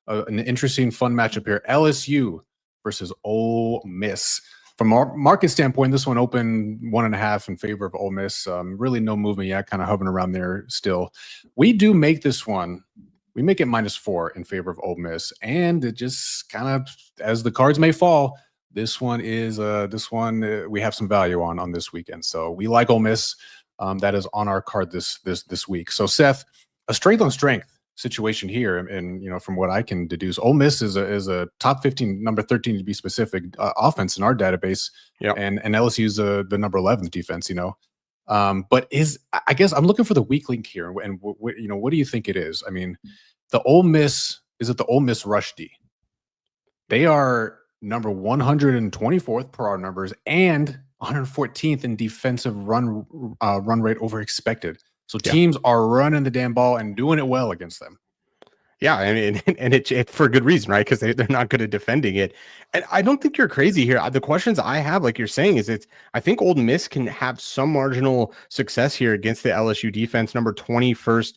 an interesting, fun matchup here. LSU versus Ole Miss. From our market standpoint, this one opened 1.5 in favor of Ole Miss. Really no movement yet, kind of hovering around there still. We do make this one. We make it -4 in favor of Ole Miss, and it just kind of, as the cards may fall, this one we have some value on this weekend. So we like Ole Miss. That is on our card this week. So Seth, a strength on strength situation here, and from what I can deduce, Ole Miss is a top 15, number 13 to be specific, offense in our database. Yep. And LSU is the number 11 defense. But I guess I'm looking for the weak link here, and what do you think it is? I mean, the Ole Miss rush D? They are number 124th per our numbers and 114th in defensive run rate over expected. So teams are running the damn ball and doing it well against them. Yeah, I mean, and it for a good reason, right? Because they're not good at defending it. And I don't think you're crazy here. The questions I have, like you're saying, is I think Ole Miss can have some marginal success here against the LSU defense, number 21st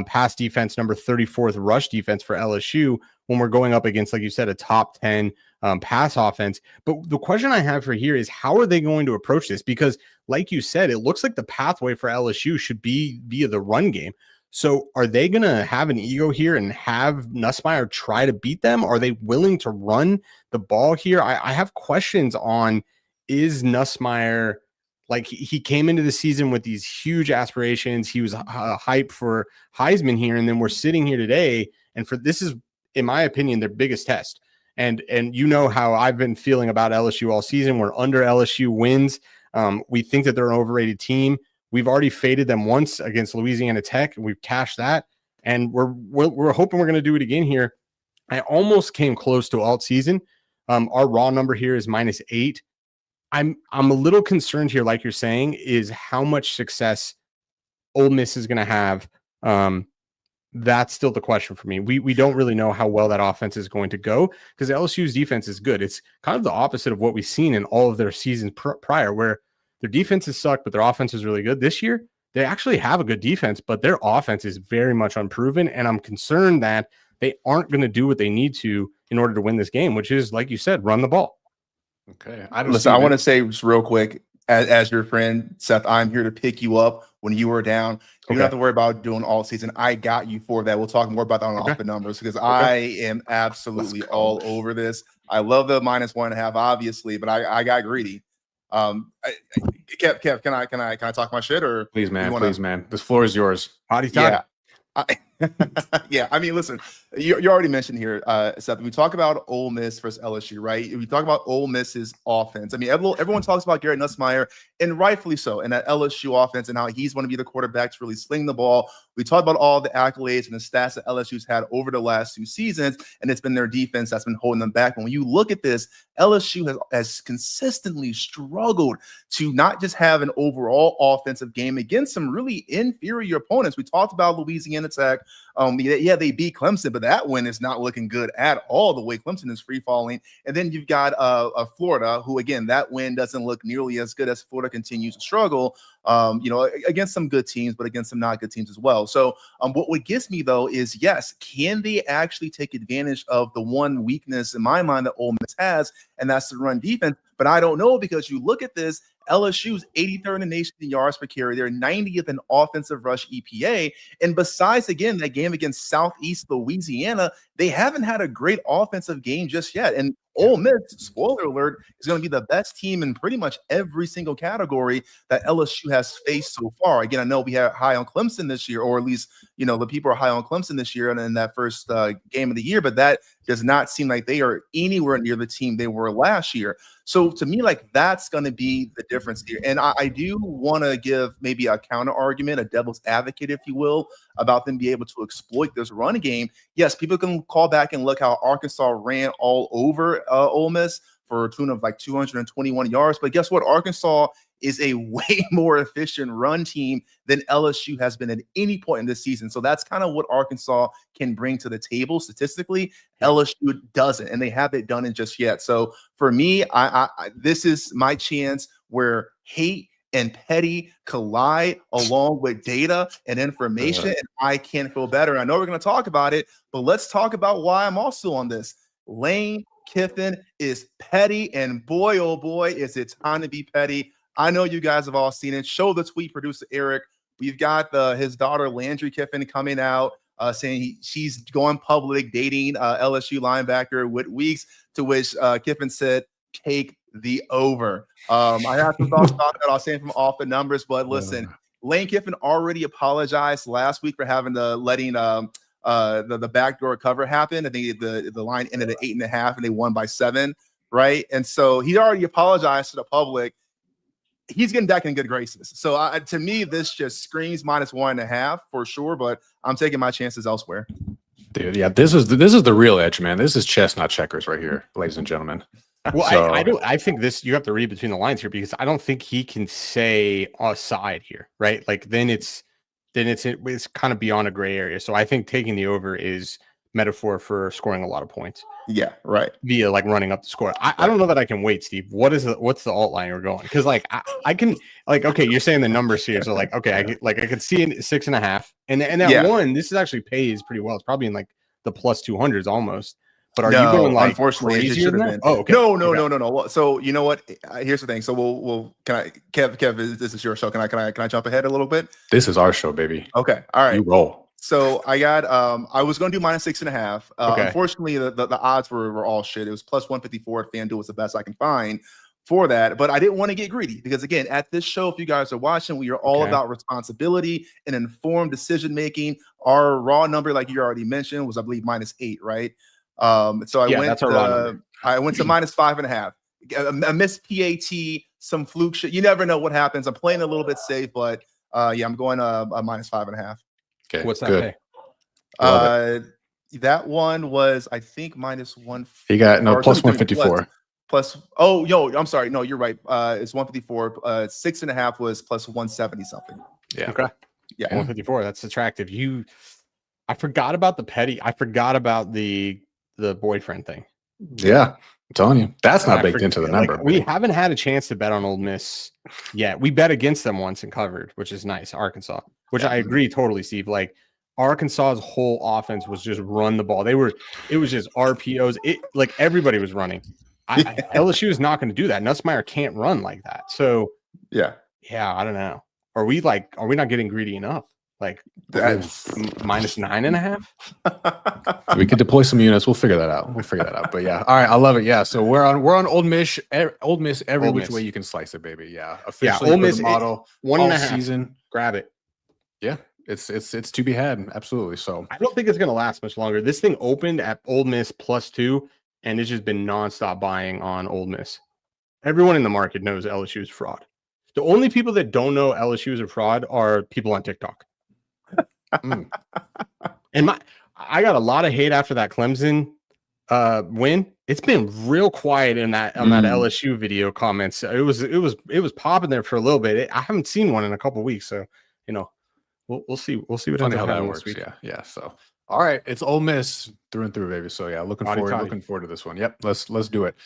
pass defense, number 34th rush defense for LSU, when we're going up against, like you said, a top 10 pass offense. But the question I have for here is, how are they going to approach this? Because like you said, it looks like the pathway for LSU should be via the run game. So are they going to have an ego here and have Nussmeier try to beat them? Are they willing to run the ball here? I have questions on, is Nussmeier, like, he came into the season with these huge aspirations. He was hyped for Heisman here. And then we're sitting here today. And this is, in my opinion, their biggest test. And you know how I've been feeling about LSU all season. We're under LSU wins. We think that they're an overrated team. We've already faded them once against Louisiana Tech. We've cashed that, and we're hoping we're going to do it again here. I almost came close to alt season. Our raw number here is -8. I'm a little concerned here, like you're saying, is how much success Ole Miss is going to have. That's still the question for me. We don't really know how well that offense is going to go, because LSU's defense is good. It's kind of the opposite of what we've seen in all of their seasons prior, where their defenses suck, but their offense is really good. This year, they actually have a good defense, but their offense is very much unproven, and I'm concerned that they aren't going to do what they need to in order to win this game, which is, like you said, run the ball. Okay. I want to say just real quick, as your friend, Seth, I'm here to pick you up when you were down. You don't have to worry about doing all season. I got you for that. We'll talk more about that on off the numbers, because I am absolutely all over this. I love the -1.5, obviously, but I got greedy. Kev, can I talk my shit, or please, man? This floor is yours. Hottie time. Yeah, I mean, listen, you already mentioned here, Seth, we talk about Ole Miss versus LSU, right? We talk about Ole Miss's offense. I mean, everyone talks about Garrett Nussmeier, and rightfully so, and that LSU offense, and how he's going to be the quarterback to really sling the ball. We talked about all the accolades and the stats that LSU's had over the last 2 seasons, and it's been their defense that's been holding them back. And when you look at this, LSU has consistently struggled to not just have an overall offensive game against some really inferior opponents. We talked about Louisiana Tech. They beat Clemson, but that win is not looking good at all, the way Clemson is free falling. And then you've got Florida, who, again, that win doesn't look nearly as good as Florida continues to struggle, against some good teams, but against some not good teams as well. So what gets me, though, is, yes, can they actually take advantage of the one weakness in my mind that Ole Miss has, and that's the run defense? But I don't know, because you look at this, LSU's 83rd in the nation in yards per carry. They're 90th in offensive rush EPA. And besides, again, that game against Southeast Louisiana, they haven't had a great offensive game just yet. And Ole Miss, spoiler alert, is going to be the best team in pretty much every single category that LSU has faced so far. Again, I know we had high on Clemson this year, or at least, the people are high on Clemson this year and in that first game of the year, but that does not seem like they are anywhere near the team they were last year. So to me, like, that's going to be the difference here. And I do want to give maybe a counter argument, a devil's advocate, if you will, about them being able to exploit this run game. Yes, people can call back and look how Arkansas ran all over Ole Miss for a tune of like 221 yards. But guess what? Arkansas is a way more efficient run team than LSU has been at any point in this season. So that's kind of what Arkansas can bring to the table statistically. LSU doesn't, and they haven't done it just yet. So for me, I this is my chance where hate and Petty collide along with data and information, and I can't feel better. I know we're going to talk about it, but let's talk about why I'm also on this. Lane Kiffin is petty, and boy, oh boy, is it time to be petty. I know you guys have all seen it. Show the tweet, producer Eric. We've got his daughter Landry Kiffin coming out saying she's going public dating LSU linebacker Whit Weeks, to which Kiffin said, "Take the over." I have some thoughts about that. I'll say from off the numbers, but listen, Lane Kiffin already apologized last week for having letting the backdoor cover happen. I think the line ended at 8.5 and they won by 7, right? And so he already apologized to the public. He's getting back in good graces. So to me, this just screams -1.5 for sure, but I'm taking my chances elsewhere. Dude, yeah, this is the real edge, man. This is chess, not checkers right here, ladies and gentlemen. Well, So, I think this, you have to read between the lines here, because I don't think he can say a side here, right? Like then it's kind of beyond a gray area. So I think taking the over is metaphor for scoring a lot of points. Yeah, right. Via like running up the score. I don't know that I can wait, Steve. What's the alt line you're going? Because like I can, like, okay, you're saying the numbers here. So like, okay, I can see in 6.5, and that one, this is actually pays pretty well. It's probably in like the plus 200s almost. But are you going like unfortunately crazier than that? Oh, okay. No. So you know what? Here's the thing. So we'll Kev, this is your show. Can I jump ahead a little bit? this is our show, baby. Okay. All right. You roll. So I got I was going to do -6.5. Okay. Unfortunately, the odds were all shit. It was plus 154 at FanDuel was the best I can find for that. But I didn't want to get greedy because, again, at this show, if you guys are watching, we are all about responsibility and informed decision making. Our raw number, like you already mentioned, was I believe -8, right? So I went to -5.5. A missed PAT, some fluke shit. You never know what happens. I'm playing a little bit safe, but yeah, I'm going a -5.5. Okay. What's that good. pay? That one was, I think, -1. You got plus 154. Plus, oh, yo, I'm sorry. No, you're right. It's 154. 6.5 was plus 170 something. Yeah. Okay. Yeah. 154. That's attractive. I forgot about the petty. I forgot about the boyfriend thing. Yeah. I'm telling you, that's not baked into the number. Like, we haven't had a chance to bet on Ole Miss yet. We bet against them once and covered, which is nice. Arkansas, which I agree totally, Steve. Like Arkansas's whole offense was just run the ball. It was just RPOs. Like everybody was running. LSU is not going to do that. Nussmeier can't run like that. So yeah, I don't know. Are we not getting greedy enough? Like that's -9.5. We could deploy some units. We'll figure that out. But yeah, all right, I love it. Yeah, so we're on Ole Miss. Ole Miss every which way you can slice it, baby. Yeah, officially Ole Miss model 1.5 season. Grab it. Yeah, it's to be had. Absolutely. So I don't think it's going to last much longer. This thing opened at Ole Miss +2, and it's just been nonstop buying on Ole Miss. Everyone in the market knows LSU is fraud. The only people that don't know LSU is a fraud are people on TikTok. And I got a lot of hate after that Clemson win. It's been real quiet in that on that LSU video comments. It was popping there for a little bit. I haven't seen one in a couple weeks, so we'll see what ends up happening this week. Yeah. So all right, it's Ole Miss through and through, baby. So yeah, looking forward to this one. Yep, let's do it.